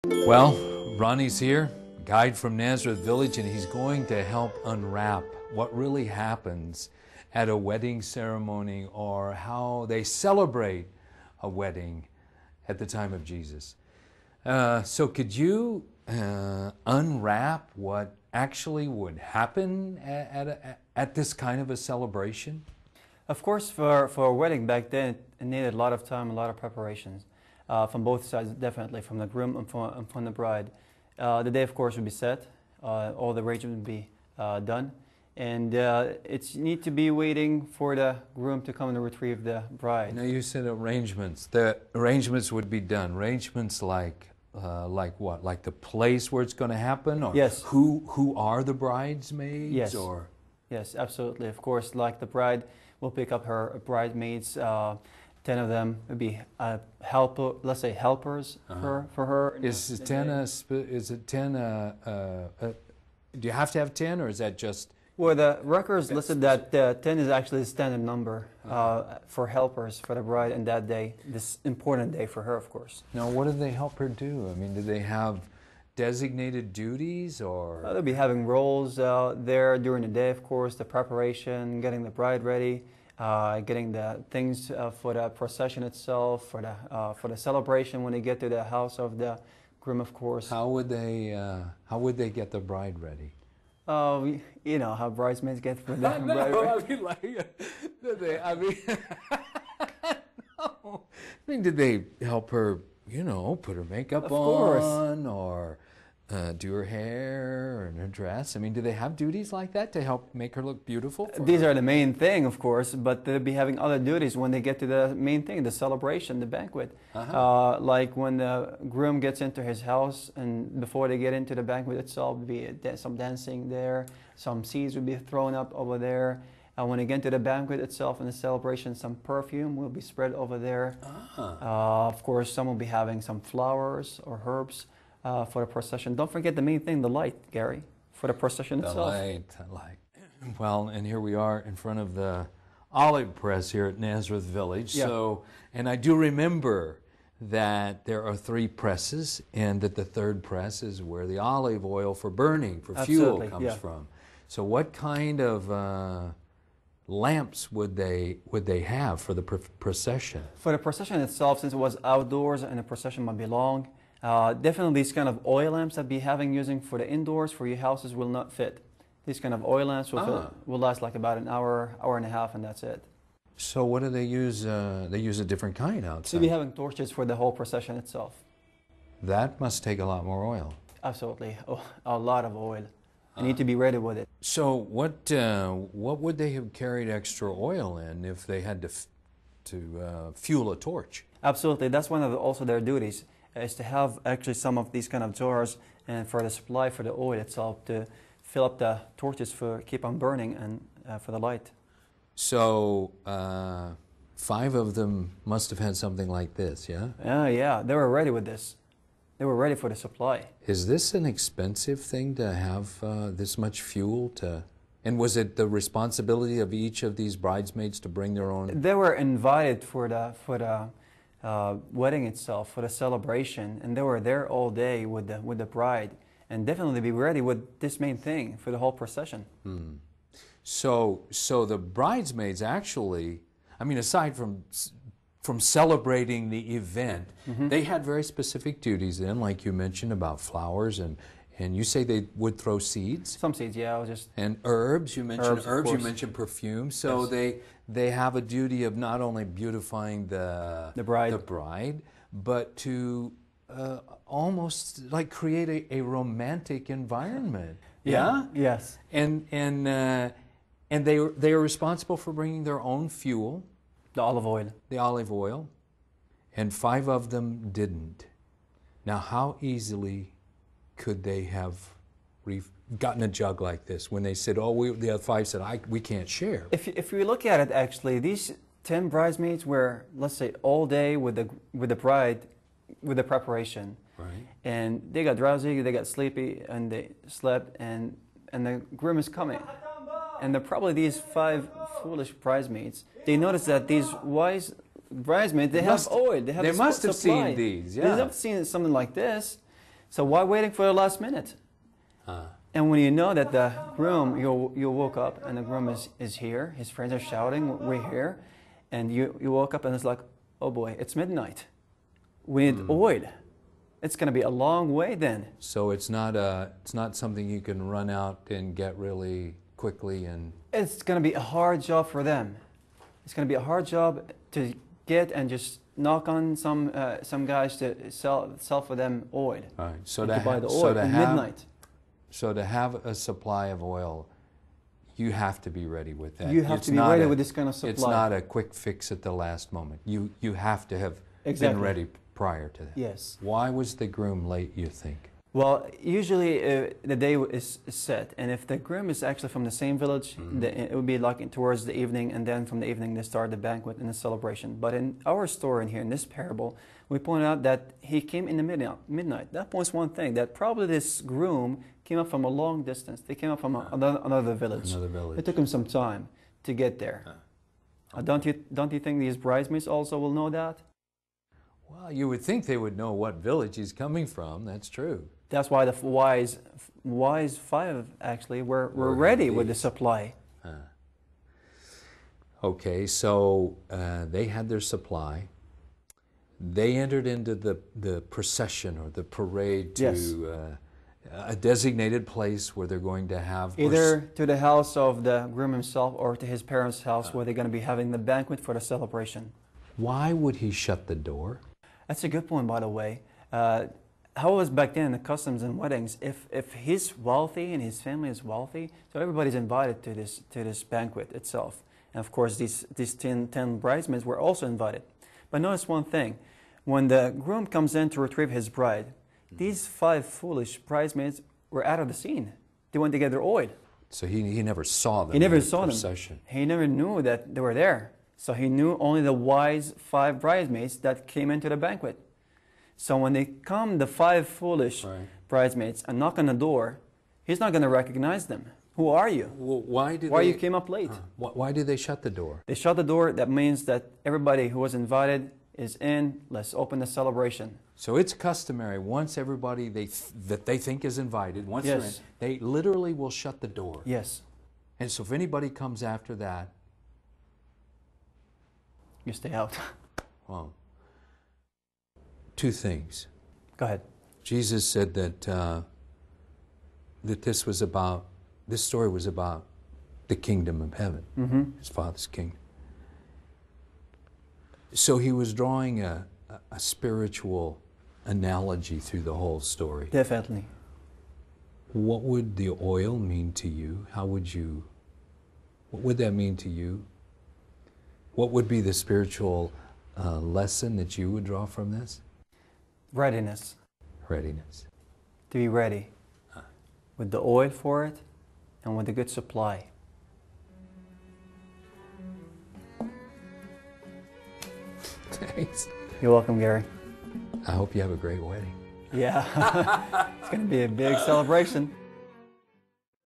Well, Rani's here, guide from Nazareth Village, and he's going to help unwrap what really happens at a wedding ceremony or how they celebrate a wedding at the time of Jesus. So could you unwrap what actually would happen at this kind of a celebration? Of course, for a wedding back then, it needed a lot of time, a lot of preparations. From both sides, definitely, from the groom and from the bride. The day, of course, would be set. All the arrangements would be done. And it's need to be waiting for the groom to come and retrieve the bride. Now, you said arrangements. The arrangements would be done. Arrangements like what? Like the place where it's going to happen? Or yes. Who are the bridesmaids? Yes. Or? Yes, absolutely. Of course, like the bride will pick up her bridesmaids. 10 of them would be helper, let's say helpers for her. Is it 10? Do you have to have 10, or is that just? Well, the records listed that 10 is actually the standard number for helpers for the bride on that day, this important day for her, of course. Now, what do they help her do? I mean, do they have designated duties, or? They'll be having roles there during the day, of course, the preparation, getting the bride ready. Getting the things for the procession itself, for the celebration when they get to the house of the groom, of course. How would they get the bride ready? You know how bridesmaids get for the bride ready. I mean, did they help her? You know, put her makeup of course. on, or do her hair and her dress? I mean, do they have duties like that to help make her look beautiful? These are the main thing, of course, but they'll be having other duties when they get to the main thing, the celebration, the banquet. Like when the groom gets into his house, and before they get into the banquet itself, will be some dancing there, some seeds will be thrown up over there. When they get to the banquet itself and the celebration, some perfume will be spread over there. Of course, some will be having some flowers or herbs. For the procession. Don't forget the main thing, the light, Gary, for the procession itself. The light. Well, and here we are in front of the olive press here at Nazareth Village. Yeah. So, and I do remember that there are 3 presses, and that the 3rd press is where the olive oil for burning, for fuel comes from. So what kind of lamps would they have for the procession? For the procession itself, since it was outdoors and the procession might be long, definitely these kind of oil lamps that be using for the indoors for your houses will not fit. These kind of oil lamps will last like about an hour, hour and a half, and that's it. So what do they use? They use a different kind outside. They'll be having torches for the whole procession itself. That must take a lot more oil. Absolutely, a lot of oil. You need to be ready with it. So what would they have carried extra oil in if they had to fuel a torch? Absolutely, that's one of also their duties, is to have actually some of these kind of jars and for the supply for the oil itself to fill up the torches for keep on burning and for the light. So 5 of them must have had something like this, yeah? Yeah, they were ready with this. They were ready for the supply. Is this an expensive thing to have this much fuel to? And was it the responsibility of each of these bridesmaids to bring their own? They were invited for the wedding itself, for the celebration, and they were there all day with the bride, and definitely be ready with this main thing for the whole procession. So the bridesmaids actually, I mean, aside from celebrating the event, they had very specific duties then, like you mentioned about flowers, and you say they would throw seeds? Some seeds, yeah. And herbs, you mentioned herbs, you course. mentioned perfume. So yes. They have a duty of not only beautifying the bride, but to almost like create a romantic environment. Yeah? Yes. And they are responsible for bringing their own fuel. The olive oil. The olive oil. And 5 of them didn't. Now, how easily could they have gotten a jug like this when they said, the other 5 said, we can't share? If we look at it, actually, these 10 bridesmaids were, let's say, all day with the bride, with the preparation. Right. And they got drowsy, they got sleepy, and they slept, and the groom is coming. And probably these 5 foolish bridesmaids, they noticed that these wise bridesmaids, they have oil. They must have seen these, yeah. They have seen something like this. So why waiting for the last minute? And when you know that the groom, you woke up and the groom is here, his friends are shouting, we're here, and you woke up and it's like, oh boy, it's midnight. We need oil. It's going to be a long way then. So it's not something you can run out and get really quickly and... It's going to be a hard job for them. It's going to be a hard job to get and just knock on some guys to sell for them oil. All right. So to buy the oil at midnight. So to have a supply of oil, you have to be ready with that. You have to be ready with this kind of supply. It's not a quick fix at the last moment. You have to have been ready prior to that. Yes. Why was the groom late, you think? Well, usually the day is set, and if the groom is actually from the same village, it would be like towards the evening, and then from the evening they start the banquet and the celebration. But in our story in here, in this parable, we point out that he came in the midnight. That points one thing, that probably this groom came up from a long distance. They came up from another village. Another village. It took him some time to get there. Don't you think these bridesmaids also will know that? Well, you would think they would know what village he's coming from. That's true. That's why the wise five actually were ready with the supply. Okay, so they had their supply. They entered into the procession or the parade to a designated place where they're going to have... Either to the house of the groom himself or to his parents' house where they're going to be having the banquet for the celebration. Why would he shut the door? That's a good point, by the way. How was back then in the customs and weddings? If he's wealthy and his family is wealthy, so everybody's invited to this banquet itself. And of course, these 10 bridesmaids were also invited. But notice one thing. When the groom comes in to retrieve his bride, these 5 foolish bridesmaids were out of the scene. They went to get their oil. So he never saw them. He never saw procession. them. He never knew that they were there. So he knew only the wise 5 bridesmaids that came into the banquet. So when they come, the 5 foolish bridesmaids, and knock on the door, he's not going to recognize them. Who are you? Well, why you came up late? Why did they shut the door? They shut the door. That means that everybody who was invited is in. Let's open the celebration. So it's customary, once everybody that they think is invited, once they're in, they literally will shut the door. Yes. And so if anybody comes after that... You stay out. Well, 2 things. Go ahead. Jesus said that this story was about the kingdom of heaven, his Father's kingdom. So he was drawing a spiritual analogy through the whole story. Definitely. What would the oil mean to you? What would that mean to you? What would be the spiritual lesson that you would draw from this? Readiness. Readiness. To be ready with the oil for it and with a good supply. Thanks. You're welcome, Gary. I hope you have a great wedding. Yeah. It's going to be a big celebration.